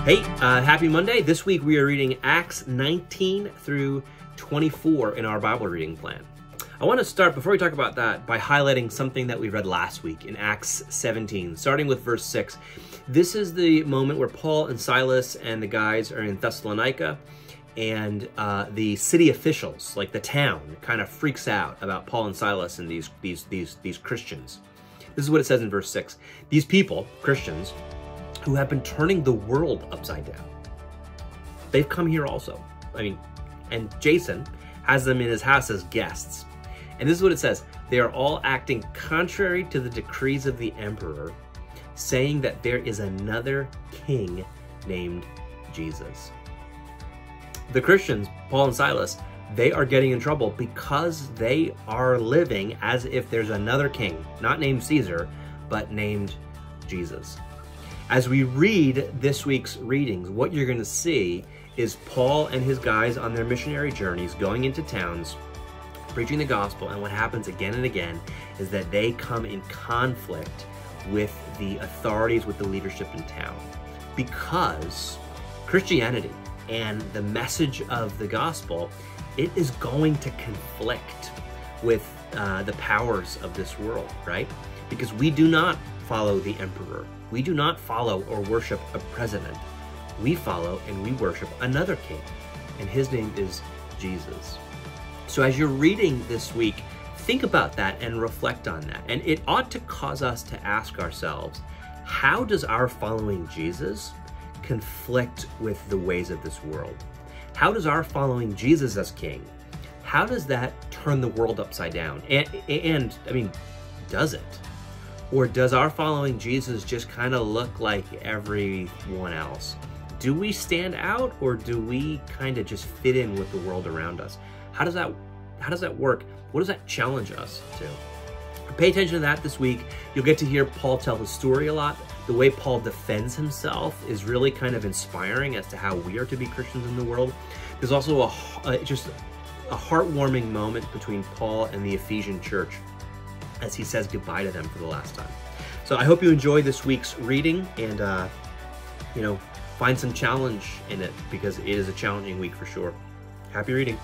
Hey, happy Monday. This week we are reading Acts 19 through 24 in our Bible reading plan. I want to start, before we talk about that, by highlighting something that we read last week in Acts 17, starting with verse 6. This is the moment where Paul and Silas and the guys are in Thessalonica, and the city officials, like the town, kind of freaks out about Paul and Silas and these Christians. This is what it says in verse 6. These people, Christians, who have been turning the world upside down, they've come here also. And Jason has them in his house as guests. And this is what it says. They are all acting contrary to the decrees of the emperor, saying that there is another king named Jesus. The Christians, Paul and Silas, they are getting in trouble because they are living as if there's another king, not named Caesar, but named Jesus. As we read this week's readings, what you're going to see is Paul and his guys on their missionary journeys going into towns, preaching the gospel, and what happens again and again is that they come in conflict with the authorities, with the leadership in town. Because Christianity and the message of the gospel, it is going to conflict with the powers of this world, right? Because we do not follow the emperor. We do not follow or worship a president. We follow and we worship another king, and his name is Jesus. So as you're reading this week, think about that and reflect on that. And it ought to cause us to ask ourselves, how does our following Jesus conflict with the ways of this world? How does our following Jesus as king, how does that turn the world upside down? And does it? Or does our following Jesus just kind of look like everyone else? Do we stand out, or do we kind of just fit in with the world around us? How does that work? What does that challenge us to? Pay attention to that this week. You'll get to hear Paul tell his story a lot. The way Paul defends himself is really kind of inspiring as to how we are to be Christians in the world. There's also just a heartwarming moment between Paul and the Ephesian church as he says goodbye to them for the last time. So I hope you enjoy this week's reading and, find some challenge in it, because it is a challenging week for sure. Happy reading.